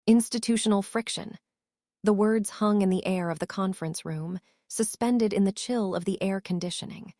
Institutional friction. The words hung in the air of the conference room, suspended in the chill of the air conditioning.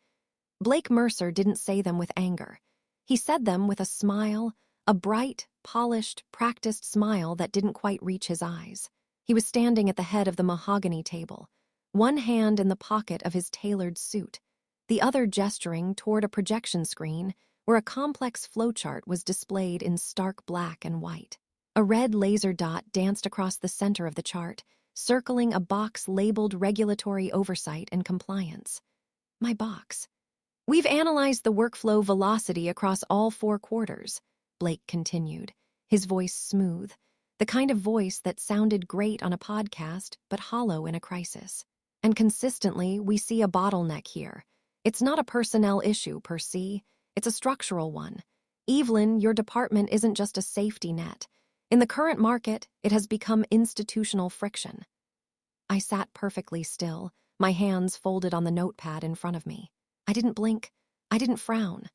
Blake Mercer didn't say them with anger. He said them with a smile, a bright, polished, practiced smile that didn't quite reach his eyes. He was standing at the head of the mahogany table, one hand in the pocket of his tailored suit, the other gesturing toward a projection screen where a complex flowchart was displayed in stark black and white. A red laser dot danced across the center of the chart, circling a box labeled Regulatory Oversight and Compliance. My box. "We've analyzed the workflow velocity across all 4 quarters," Blake continued, his voice smooth, the kind of voice that sounded great on a podcast but hollow in a crisis. "And consistently, we see a bottleneck here. It's not a personnel issue per se, it's a structural one. Evelyn, your department isn't just a safety net. In the current market, it has become institutional friction." I sat perfectly still, my hands folded on the notepad in front of me. I didn't blink. I didn't frown.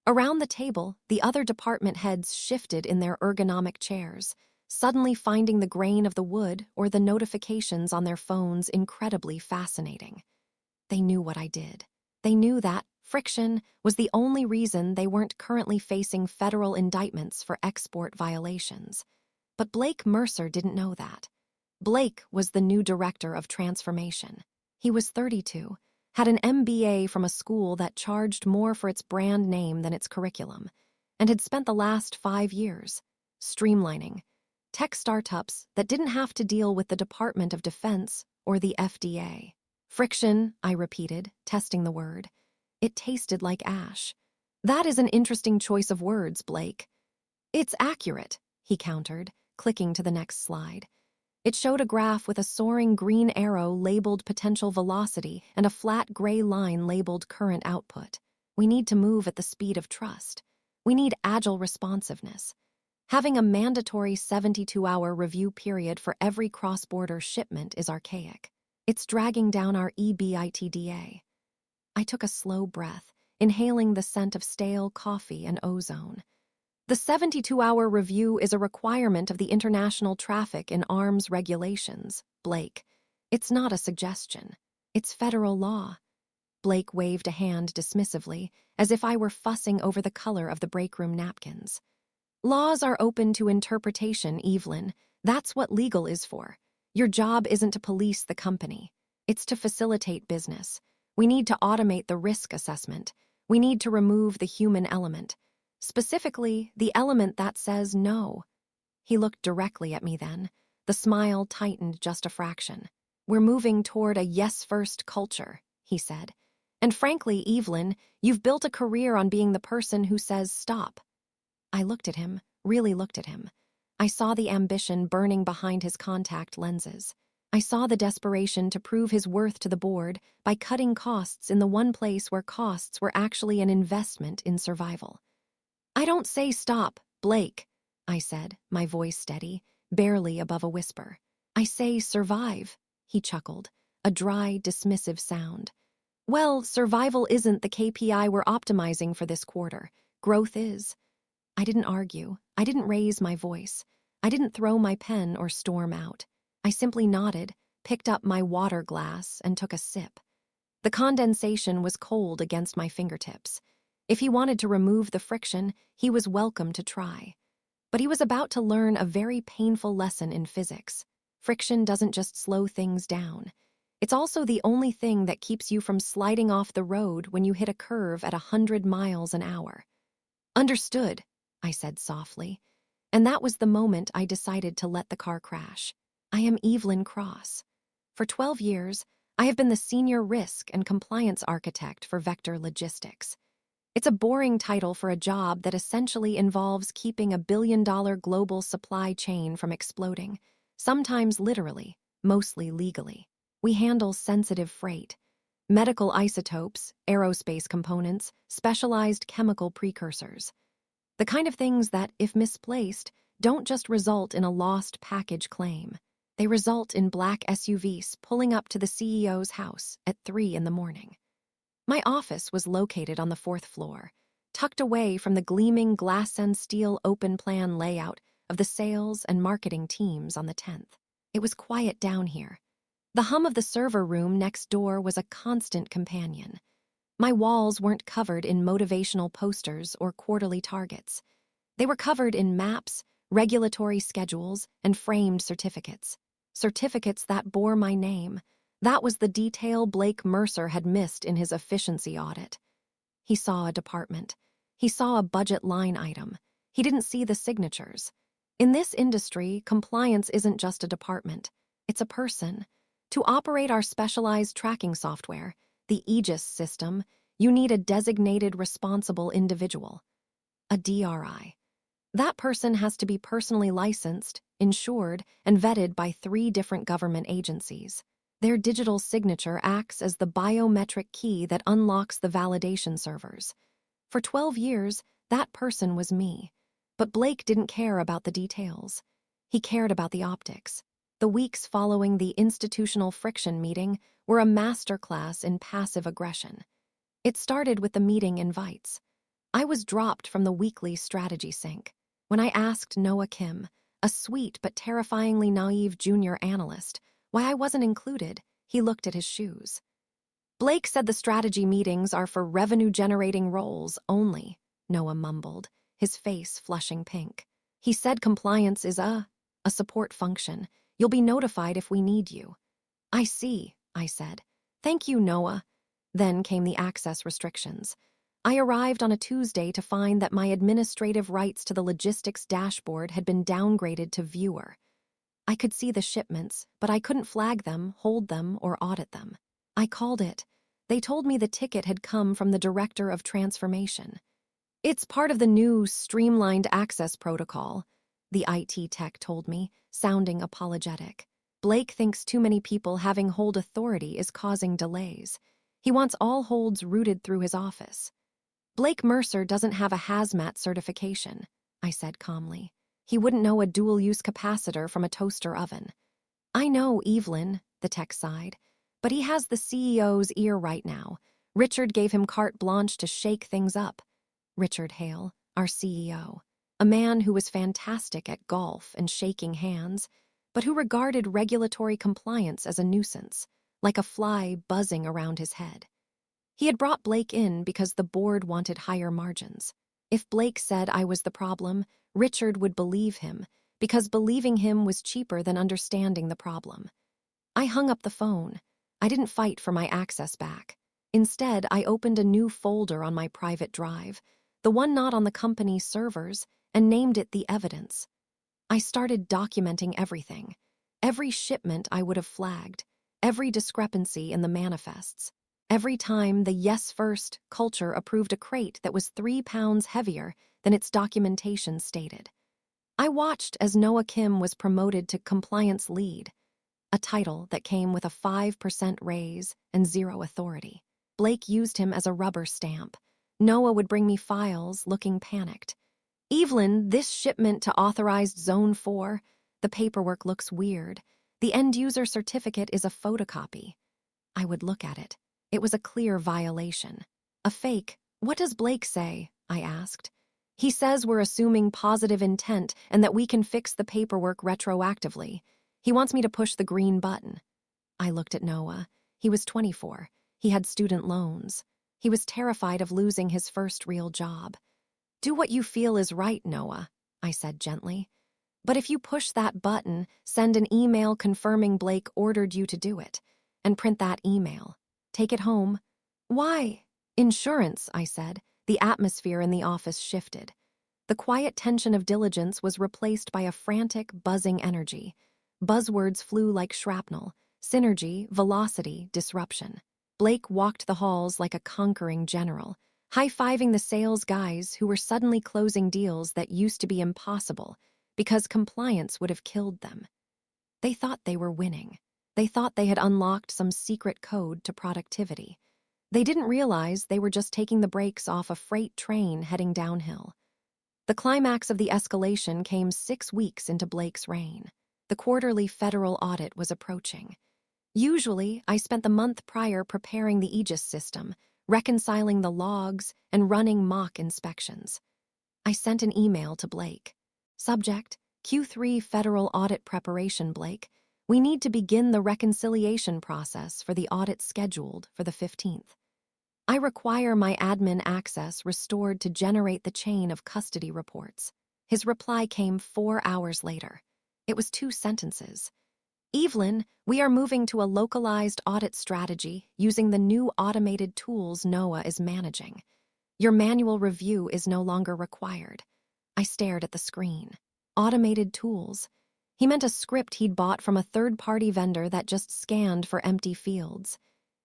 Around the table, the other department heads shifted in their ergonomic chairs, suddenly finding the grain of the wood or the notifications on their phones incredibly fascinating. They knew what I did. They knew that friction was the only reason they weren't currently facing federal indictments for export violations. But Blake Mercer didn't know that. Blake was the new director of transformation. He was 32, had an MBA from a school that charged more for its brand name than its curriculum, and had spent the last 5 years streamlining tech startups that didn't have to deal with the Department of Defense or the FDA. "Friction," I repeated, testing the word. It tasted like ash. "That is an interesting choice of words, Blake." "It's accurate," he countered, clicking to the next slide. It showed a graph with a soaring green arrow labeled potential velocity and a flat gray line labeled current output. We need to move at the speed of trust. We need agile responsiveness. Having a mandatory 72-hour review period for every cross-border shipment is archaic. It's dragging down our EBITDA. I took a slow breath, inhaling the scent of stale coffee and ozone. "The 72-hour review is a requirement of the International Traffic in Arms Regulations, Blake. It's not a suggestion. It's federal law." Blake waved a hand dismissively, as if I were fussing over the color of the breakroom napkins. "Laws are open to interpretation, Evelyn. That's what legal is for. Your job isn't to police the company. It's to facilitate business. We need to automate the risk assessment. We need to remove the human element. Specifically, the element that says no." He looked directly at me then. The smile tightened just a fraction. "We're moving toward a yes-first culture," he said. "And frankly, Evelyn, you've built a career on being the person who says stop." I looked at him, really looked at him. I saw the ambition burning behind his contact lenses. I saw the desperation to prove his worth to the board by cutting costs in the one place where costs were actually an investment in survival. "I don't say stop, Blake," I said, my voice steady, barely above a whisper. "I say survive," he chuckled, a dry, dismissive sound. "Well, survival isn't the KPI we're optimizing for this quarter. Growth is." I didn't argue. I didn't raise my voice. I didn't throw my pen or storm out. I simply nodded, picked up my water glass, and took a sip. The condensation was cold against my fingertips. If he wanted to remove the friction, he was welcome to try. But he was about to learn a very painful lesson in physics. Friction doesn't just slow things down. It's also the only thing that keeps you from sliding off the road when you hit a curve at 100 miles an hour. "Understood," I said softly. And that was the moment I decided to let the car crash. I am Evelyn Cross. For 12 years, I have been the senior risk and compliance architect for Vector Logistics. It's a boring title for a job that essentially involves keeping a billion-dollar global supply chain from exploding, sometimes literally, mostly legally. We handle sensitive freight, medical isotopes, aerospace components, specialized chemical precursors. The kind of things that, if misplaced, don't just result in a lost package claim. They result in black SUVs pulling up to the CEO's house at 3 in the morning. My office was located on the 4th floor, tucked away from the gleaming glass and steel open-plan layout of the sales and marketing teams on the 10th. It was quiet down here. The hum of the server room next door was a constant companion. My walls weren't covered in motivational posters or quarterly targets. They were covered in maps, regulatory schedules, and framed certificates. Certificates that bore my name. That was the detail Blake Mercer had missed in his efficiency audit. He saw a department. He saw a budget line item. He didn't see the signatures. In this industry, compliance isn't just a department. It's a person. To operate our specialized tracking software, the Aegis system, you need a designated responsible individual, a DRI. That person has to be personally licensed, insured, and vetted by 3 different government agencies. Their digital signature acts as the biometric key that unlocks the validation servers. For 12 years, that person was me. But Blake didn't care about the details. He cared about the optics. The weeks following the institutional friction meeting were a masterclass in passive aggression. It started with the meeting invites. I was dropped from the weekly strategy sync. When I asked Noah Kim, a sweet but terrifyingly naive junior analyst, why I wasn't included, he looked at his shoes. Blake said the strategy meetings are for revenue-generating roles only, Noah mumbled, his face flushing pink. He said compliance is a support function. You'll be notified if we need you. I see, I said. Thank you, Noah. Then came the access restrictions. I arrived on a Tuesday to find that my administrative rights to the logistics dashboard had been downgraded to viewer. I could see the shipments, but I couldn't flag them, hold them, or audit them. I called it. They told me the ticket had come from the director of transformation. It's part of the new streamlined access protocol, the IT tech told me, sounding apologetic. Blake thinks too many people having hold authority is causing delays. He wants all holds routed through his office. Blake Mercer doesn't have a hazmat certification, I said calmly. He wouldn't know a dual-use capacitor from a toaster oven. I know, Evelyn, the tech sighed, but he has the CEO's ear right now. Richard gave him carte blanche to shake things up. Richard Hale, our CEO, a man who was fantastic at golf and shaking hands, but who regarded regulatory compliance as a nuisance, like a fly buzzing around his head. He had brought Blake in because the board wanted higher margins. If Blake said I was the problem, Richard would believe him, because believing him was cheaper than understanding the problem. I hung up the phone. I didn't fight for my access back. Instead, I opened a new folder on my private drive, the one not on the company's servers, and named it The Evidence. I started documenting everything. Every shipment I would have flagged, every discrepancy in the manifests. Every time the Yes First culture approved a crate that was 3 pounds heavier than its documentation stated. I watched as Noah Kim was promoted to compliance lead, a title that came with a 5% raise and 0 authority. Blake used him as a rubber stamp. Noah would bring me files, looking panicked. Evelyn, this shipment to authorized Zone 4, the paperwork looks weird. The end-user certificate is a photocopy. I would look at it. It was a clear violation. A fake. What does Blake say? I asked. He says we're assuming positive intent and that we can fix the paperwork retroactively. He wants me to push the green button. I looked at Noah. He was 24. He had student loans. He was terrified of losing his first real job. Do what you feel is right, Noah, I said gently. But if you push that button, send an email confirming Blake ordered you to do it, and print that email. Take it home. Why? Insurance, I said. The atmosphere in the office shifted. The quiet tension of diligence was replaced by a frantic, buzzing energy. Buzzwords flew like shrapnel: synergy, velocity, disruption. Blake walked the halls like a conquering general, high-fiving the sales guys who were suddenly closing deals that used to be impossible because compliance would have killed them. They thought they were winning. They thought they had unlocked some secret code to productivity. They didn't realize they were just taking the brakes off a freight train heading downhill. The climax of the escalation came 6 weeks into Blake's reign. The quarterly federal audit was approaching. Usually, I spent the month prior preparing the Aegis system, reconciling the logs, and running mock inspections. I sent an email to Blake. Subject: Q3 federal audit preparation, Blake. We need to begin the reconciliation process for the audit scheduled for the 15th. I require my admin access restored to generate the chain of custody reports. His reply came 4 hours later. It was 2 sentences. Evelyn, we are moving to a localized audit strategy using the new automated tools Noah is managing. Your manual review is no longer required. I stared at the screen. Automated tools. He meant a script he'd bought from a third-party vendor that just scanned for empty fields.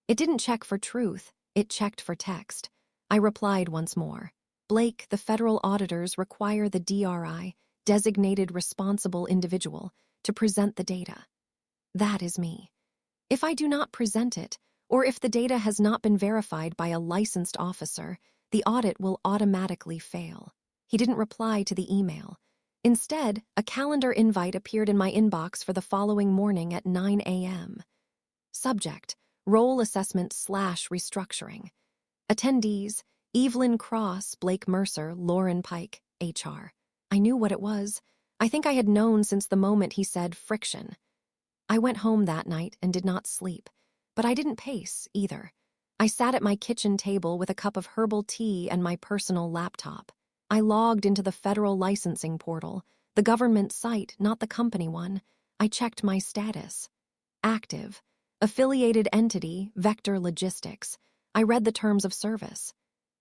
It didn't check for truth, it checked for text. I replied once more. Blake, the federal auditors require the DRI, designated responsible individual, to present the data. That is me. If I do not present it, or if the data has not been verified by a licensed officer, the audit will automatically fail. He didn't reply to the email. Instead, a calendar invite appeared in my inbox for the following morning at 9 a.m. Subject: Role Assessment / Restructuring. Attendees: Evelyn Cross, Blake Mercer, Lauren Pike, HR. I knew what it was. I think I had known since the moment he said friction. I went home that night and did not sleep, but I didn't pace either. I sat at my kitchen table with a cup of herbal tea and my personal laptop. I logged into the federal licensing portal, the government site, not the company one. I checked my status. Active. Affiliated entity, Vector Logistics. I read the terms of service.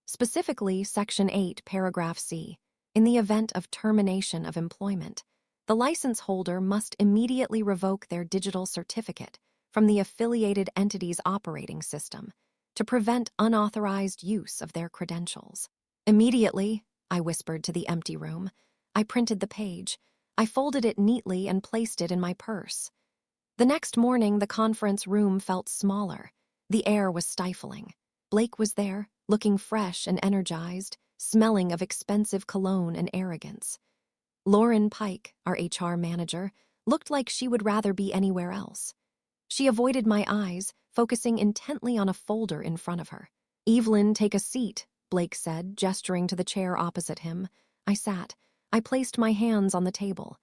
Specifically, Section 8, Paragraph C. In the event of termination of employment, the license holder must immediately revoke their digital certificate from the affiliated entity's operating system to prevent unauthorized use of their credentials. Immediately, I whispered to the empty room. I printed the page. I folded it neatly and placed it in my purse. The next morning, the conference room felt smaller. The air was stifling. Blake was there, looking fresh and energized, smelling of expensive cologne and arrogance. Lauren Pike, our HR manager, looked like she would rather be anywhere else. She avoided my eyes, focusing intently on a folder in front of her. Evelyn, take a seat, Blake said, gesturing to the chair opposite him. I sat. I placed my hands on the table.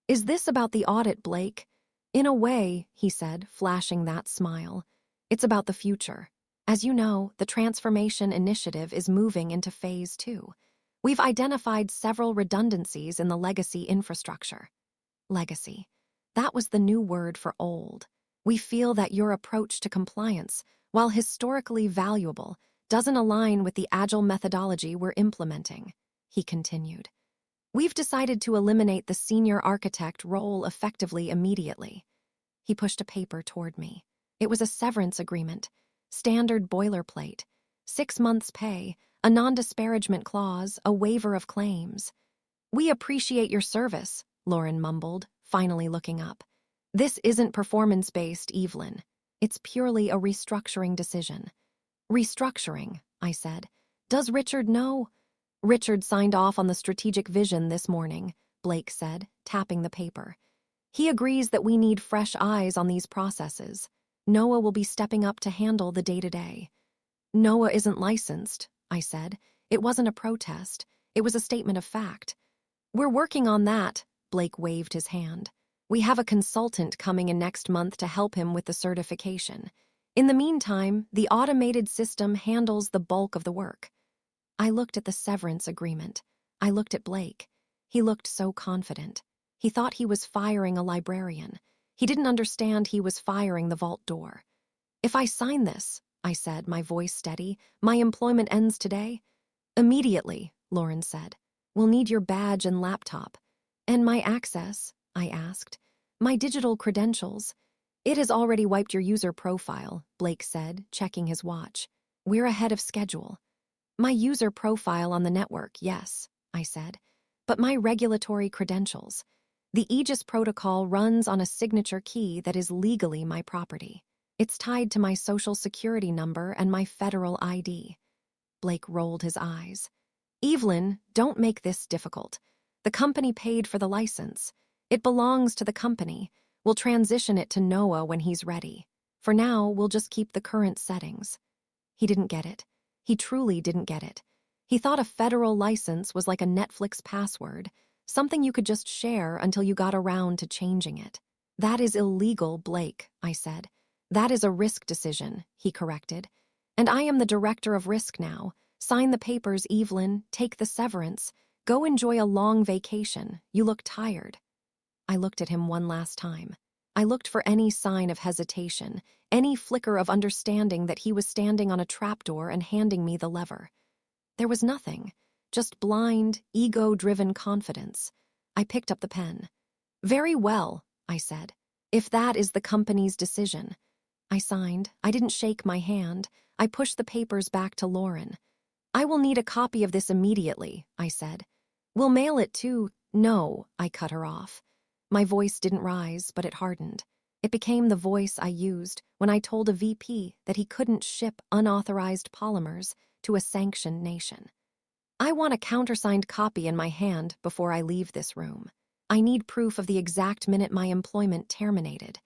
Is this about the audit, Blake? In a way, he said, flashing that smile. It's about the future. As you know, the transformation initiative is moving into phase 2. We've identified several redundancies in the legacy infrastructure. Legacy. That was the new word for old. We feel that your approach to compliance, while historically valuable, doesn't align with the agile methodology we're implementing, he continued. We've decided to eliminate the senior architect role effectively immediately. He pushed a paper toward me. It was a severance agreement, standard boilerplate, 6 months' pay, a non-disparagement clause, a waiver of claims. We appreciate your service, Lauren mumbled, finally looking up. This isn't performance-based, Evelyn. It's purely a restructuring decision. Restructuring, I said. Does Richard know? Richard signed off on the strategic vision this morning, Blake said, tapping the paper. He agrees that we need fresh eyes on these processes. Noah will be stepping up to handle the day-to-day. Noah isn't licensed, I said. It wasn't a protest. It was a statement of fact. We're working on that, Blake waved his hand. We have a consultant coming in next month to help him with the certification. In the meantime, the automated system handles the bulk of the work. I looked at the severance agreement. I looked at Blake. He looked so confident. He thought he was firing a librarian. He didn't understand he was firing the vault door. If I sign this, I said, my voice steady, my employment ends today? Immediately, Lauren said. We'll need your badge and laptop. And my access, I asked. My digital credentials. It has already wiped your user profile, Blake said, checking his watch. We're ahead of schedule. My user profile on the network, yes, I said. But my regulatory credentials. The Aegis protocol runs on a signature key that is legally my property. It's tied to my social security number and my federal ID. Blake rolled his eyes. Evelyn, don't make this difficult. The company paid for the license. It belongs to the company. We'll transition it to Noah when he's ready. For now, we'll just keep the current settings. He didn't get it. He truly didn't get it. He thought a federal license was like a Netflix password, something you could just share until you got around to changing it. That is illegal, Blake, I said. That is a risk decision, he corrected. And I am the director of risk now. Sign the papers, Evelyn. Take the severance. Go enjoy a long vacation. You look tired. I looked at him one last time. I looked for any sign of hesitation, any flicker of understanding that he was standing on a trapdoor and handing me the lever. There was nothing, just blind, ego-driven confidence. I picked up the pen. Very well, I said. If that is the company's decision. I signed. I didn't shake my hand. I pushed the papers back to Lauren. I will need a copy of this immediately, I said. We'll mail it to... No, I cut her off. My voice didn't rise, but it hardened. It became the voice I used when I told a VP that he couldn't ship unauthorized polymers to a sanctioned nation. I want a countersigned copy in my hand before I leave this room. I need proof of the exact minute my employment terminated.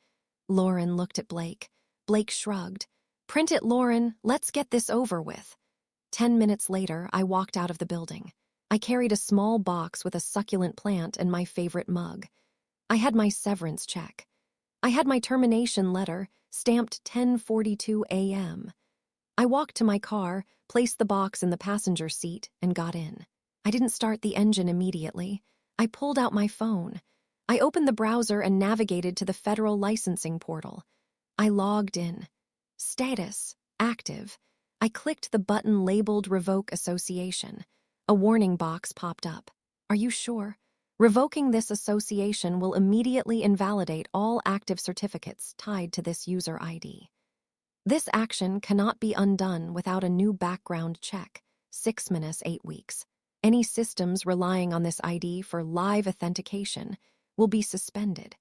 Lauren looked at Blake. Blake shrugged. Print it, Lauren. Let's get this over with. 10 minutes later, I walked out of the building. I carried a small box with a succulent plant and my favorite mug. I had my severance check. I had my termination letter, stamped 10:42 a.m. I walked to my car, placed the box in the passenger seat, and got in. I didn't start the engine immediately. I pulled out my phone. I opened the browser and navigated to the federal licensing portal. I logged in. Status: active. I clicked the button labeled Revoke Association. A warning box popped up. Are you sure? Revoking this association will immediately invalidate all active certificates tied to this user ID. This action cannot be undone without a new background check, 6-8 weeks. Any systems relying on this ID for live authentication will be suspended.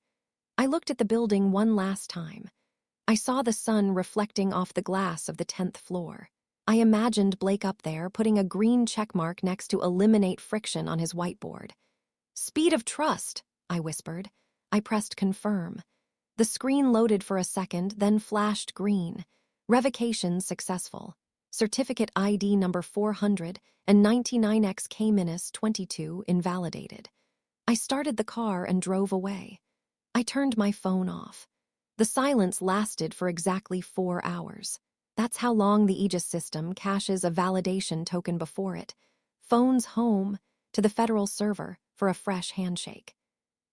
I looked at the building one last time. I saw the sun reflecting off the glass of the 10th floor. I imagined Blake up there putting a green checkmark next to eliminate friction on his whiteboard. Speed of trust, I whispered. I pressed confirm. The screen loaded for a second, then flashed green. Revocation successful. Certificate ID number 400 and 99XK-22 invalidated. I started the car and drove away. I turned my phone off. The silence lasted for exactly 4 hours. That's how long the Aegis system caches a validation token before it. Phones home to the federal server for a fresh handshake.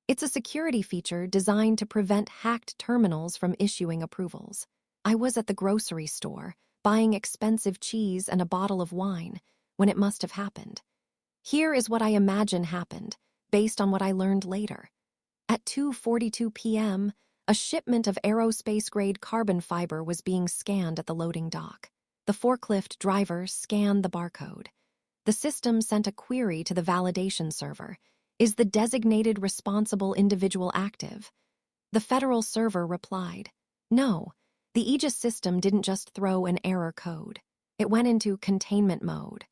It's a security feature designed to prevent hacked terminals from issuing approvals. I was at the grocery store, buying expensive cheese and a bottle of wine, when it must have happened. Here is what I imagine happened, based on what I learned later. At 2:42 p.m., a shipment of aerospace-grade carbon fiber was being scanned at the loading dock. The forklift driver scanned the barcode. The system sent a query to the validation server. Is the designated responsible individual active? The federal server replied, no. The Aegis system didn't just throw an error code. It went into containment mode.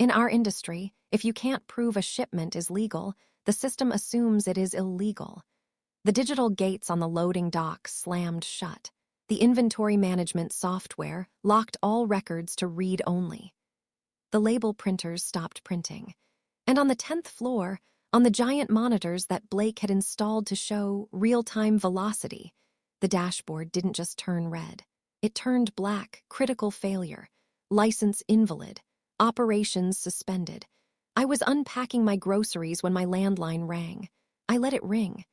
In our industry, if you can't prove a shipment is legal, the system assumes it is illegal. The digital gates on the loading dock slammed shut. The inventory management software locked all records to read only. The label printers stopped printing. And on the 10th floor, on the giant monitors that Blake had installed to show real-time velocity, the dashboard didn't just turn red. It turned black, critical failure, license invalid, operations suspended. I was unpacking my groceries when my landline rang. I let it ring.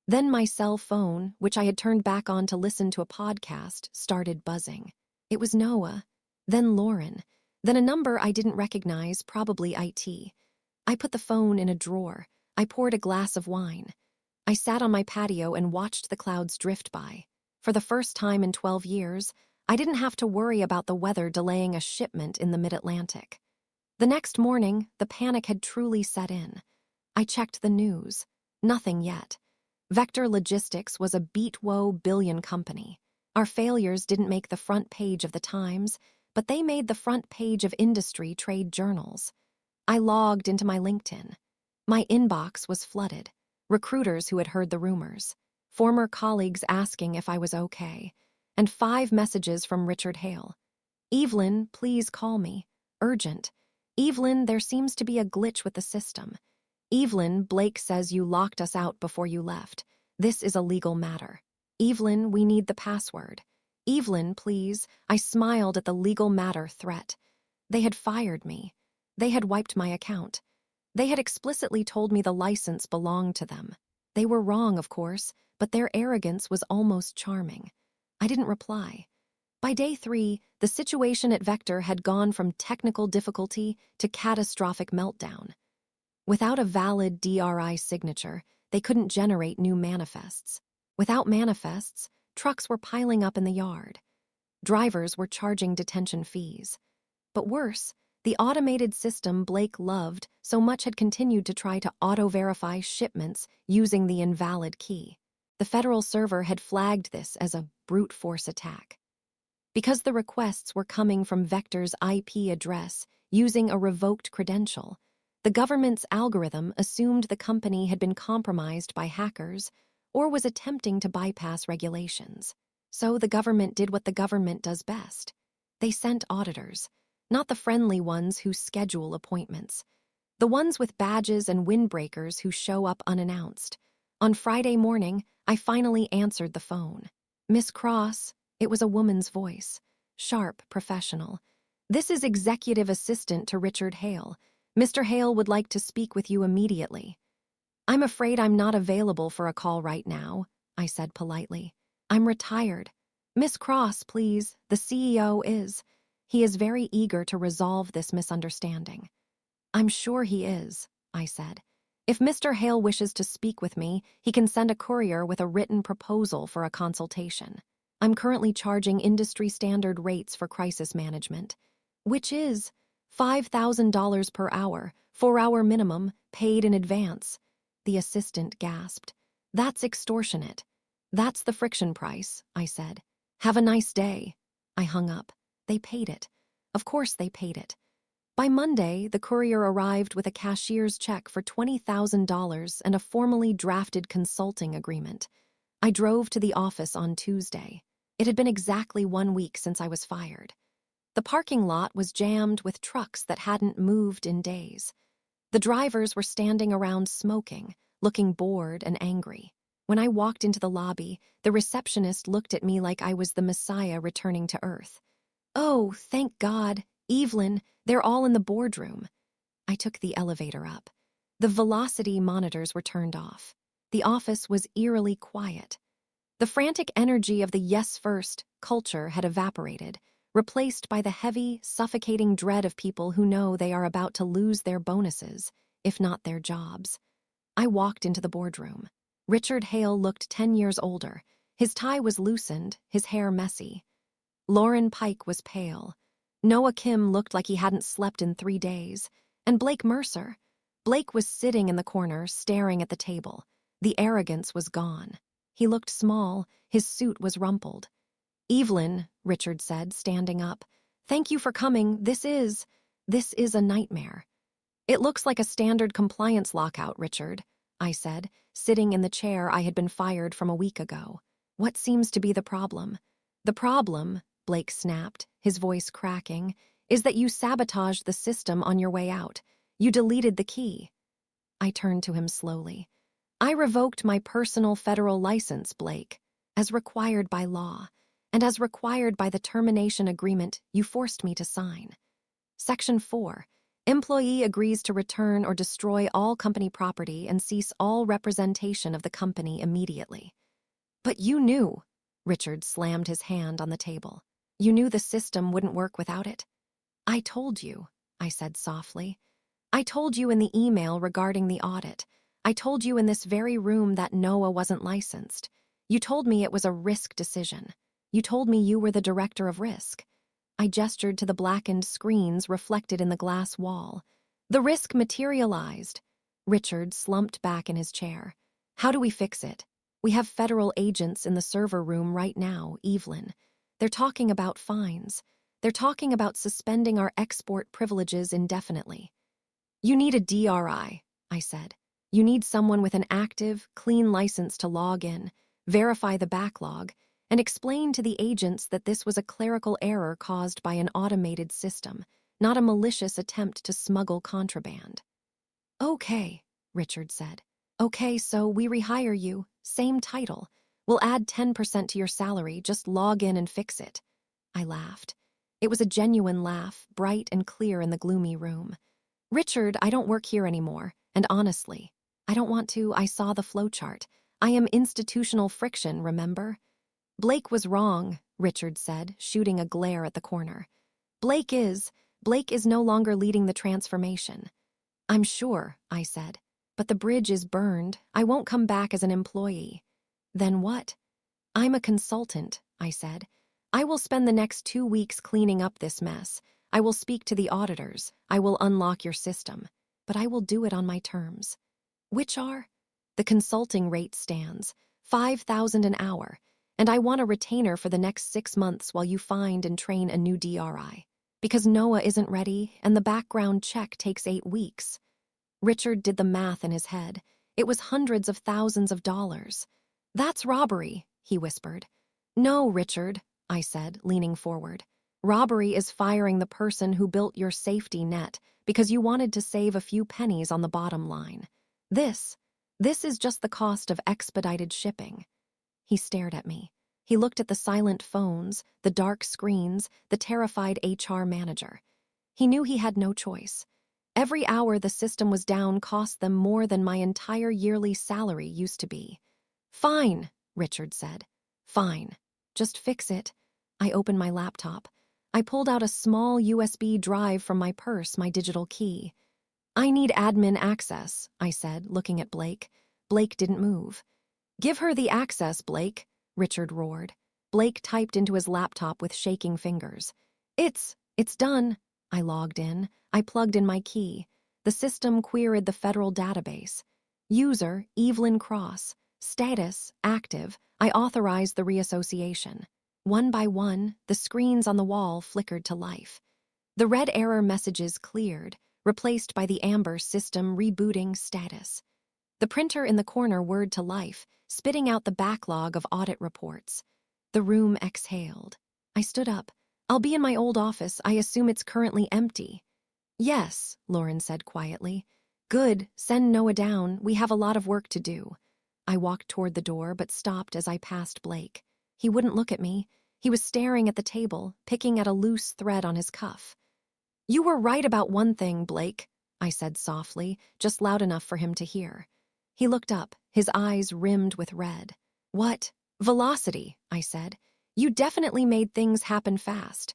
Then my cell phone, which I had turned back on to listen to a podcast, started buzzing. It was Noah, then Lauren, then a number I didn't recognize, probably IT. I put the phone in a drawer. I poured a glass of wine. I sat on my patio and watched the clouds drift by. For the first time in 12 years, I didn't have to worry about the weather delaying a shipment in the mid-Atlantic. The next morning, the panic had truly set in. I checked the news. Nothing yet. Vector Logistics was a beat-woe billion company. Our failures didn't make the front page of the Times, but they made the front page of industry trade journals. I logged into my LinkedIn. My inbox was flooded. Recruiters who had heard the rumors, former colleagues asking if I was okay, and 5 messages from Richard Hale. Evelyn, please call me. Urgent. Evelyn, there seems to be a glitch with the system. Evelyn, Blake says you locked us out before you left. This is a legal matter. Evelyn, we need the password. Evelyn, please. I smiled at the legal matter threat. They had fired me. They had wiped my account. They had explicitly told me the license belonged to them. They were wrong, of course, but their arrogance was almost charming. I didn't reply. By day 3, the situation at Vector had gone from technical difficulty to catastrophic meltdown. Without a valid DRI signature, they couldn't generate new manifests. Without manifests, trucks were piling up in the yard. Drivers were charging detention fees. But worse, the automated system Blake loved so much had continued to try to auto-verify shipments using the invalid key. The federal server had flagged this as a brute force attack. Because the requests were coming from Vector's IP address using a revoked credential, the government's algorithm assumed the company had been compromised by hackers or was attempting to bypass regulations. So the government did what the government does best. They sent auditors, not the friendly ones who schedule appointments, the ones with badges and windbreakers who show up unannounced. On Friday morning, I finally answered the phone. Miss Cross, it was a woman's voice, sharp, professional. This is Executive Assistant to Richard Hale. Mr. Hale would like to speak with you immediately. I'm afraid I'm not available for a call right now, I said politely. I'm retired. Miss Cross, please, the CEO is. He is very eager to resolve this misunderstanding. I'm sure he is, I said. If Mr. Hale wishes to speak with me, he can send a courier with a written proposal for a consultation. I'm currently charging industry-standard rates for crisis management, which is $5,000 per hour, 4-hour minimum, paid in advance. The assistant gasped. That's extortionate. That's the friction price, I said. Have a nice day. I hung up. They paid it. Of course they paid it. By Monday, the courier arrived with a cashier's check for $20,000 and a formally drafted consulting agreement. I drove to the office on Tuesday. It had been exactly 1 week since I was fired. The parking lot was jammed with trucks that hadn't moved in days. The drivers were standing around smoking, looking bored and angry. When I walked into the lobby, the receptionist looked at me like I was the Messiah returning to Earth. Oh, thank God, Evelyn, they're all in the boardroom. I took the elevator up. The velocity monitors were turned off. The office was eerily quiet. The frantic energy of the yes first culture had evaporated, replaced by the heavy, suffocating dread of people who know they are about to lose their bonuses, if not their jobs. I walked into the boardroom. Richard Hale looked 10 years older. His tie was loosened, his hair messy. Lauren Pike was pale. Noah Kim looked like he hadn't slept in 3 days. And Blake Mercer. Blake was sitting in the corner, staring at the table. The arrogance was gone. He looked small, his suit was rumpled. Evelyn, Richard said, standing up. Thank you for coming. This is a nightmare. It looks like a standard compliance lockout, Richard, I said, sitting in the chair I had been fired from a week ago. What seems to be the problem? The problem, Blake snapped, his voice cracking, is that you sabotaged the system on your way out. You deleted the key. I turned to him slowly. I revoked my personal federal license, Blake, as required by law, and as required by the termination agreement you forced me to sign. Section 4. Employee agrees to return or destroy all company property and cease all representation of the company immediately. But you knew, Richard slammed his hand on the table. You knew the system wouldn't work without it. I told you, I said softly. I told you in the email regarding the audit. I told you in this very room that Noah wasn't licensed. You told me it was a risk decision. You told me you were the director of risk. I gestured to the blackened screens reflected in the glass wall. The risk materialized. Richard slumped back in his chair. How do we fix it? We have federal agents in the server room right now, Evelyn. They're talking about fines. They're talking about suspending our export privileges indefinitely. You need a DRI, I said. You need someone with an active, clean license to log in, verify the backlog, and explain to the agents that this was a clerical error caused by an automated system, not a malicious attempt to smuggle contraband. Okay, Richard said. Okay, so we rehire you. Same title. We'll add 10% to your salary. Just log in and fix it. I laughed. It was a genuine laugh, bright and clear in the gloomy room. Richard, I don't work here anymore. And honestly, I don't want to. I saw the flowchart. I am institutional friction, remember? Blake was wrong, Richard said, shooting a glare at the corner. Blake is no longer leading the transformation. I'm sure, I said. But the bridge is burned. I won't come back as an employee. Then what? I'm a consultant, I said. I will spend the next 2 weeks cleaning up this mess. I will speak to the auditors. I will unlock your system. But I will do it on my terms. Which are? The consulting rate stands, $5,000 an hour, and I want a retainer for the next 6 months while you find and train a new DRI. Because Noah isn't ready, and the background check takes 8 weeks. Richard did the math in his head. It was hundreds of thousands of dollars. That's robbery, he whispered. No, Richard, I said, leaning forward. Robbery is firing the person who built your safety net because you wanted to save a few pennies on the bottom line. This is just the cost of expedited shipping. He stared at me. He looked at the silent phones, the dark screens, the terrified HR manager. He knew he had no choice. Every hour the system was down cost them more than my entire yearly salary used to be. Fine, Richard said. Fine. Just fix it. I opened my laptop. I pulled out a small USB drive from my purse, my digital key. I need admin access, I said, looking at Blake. Blake didn't move. Give her the access, Blake, Richard roared. Blake typed into his laptop with shaking fingers. It's done. I logged in. I plugged in my key. The system queried the federal database. User, Evelyn Cross. Status, active. I authorized the reassociation. One by one, the screens on the wall flickered to life. The red error messages cleared, replaced by the amber system rebooting status. The printer in the corner whirred to life, spitting out the backlog of audit reports. The room exhaled. I stood up. I'll be in my old office. I assume it's currently empty. Yes, Lauren said quietly. Good, send Noah down. We have a lot of work to do. I walked toward the door but stopped as I passed Blake. He wouldn't look at me. He was staring at the table, picking at a loose thread on his cuff. You were right about one thing, Blake, I said softly, just loud enough for him to hear. He looked up, his eyes rimmed with red. What? Velocity, I said. You definitely made things happen fast.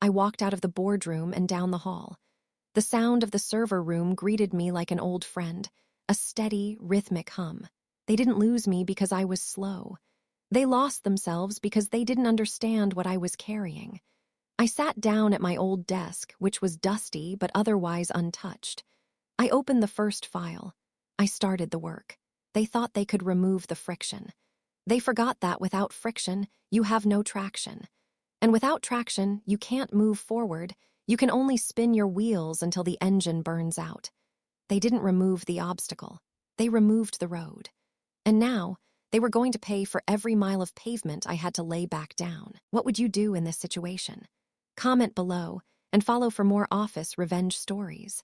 I walked out of the boardroom and down the hall. The sound of the server room greeted me like an old friend, a steady, rhythmic hum. They didn't lose me because I was slow. They lost themselves because they didn't understand what I was carrying. I sat down at my old desk, which was dusty but otherwise untouched. I opened the first file. I started the work. They thought they could remove the friction. They forgot that without friction, you have no traction. And without traction, you can't move forward. You can only spin your wheels until the engine burns out. They didn't remove the obstacle. They removed the road. And now, they were going to pay for every mile of pavement I had to lay back down. What would you do in this situation? Comment below and follow for more office revenge stories.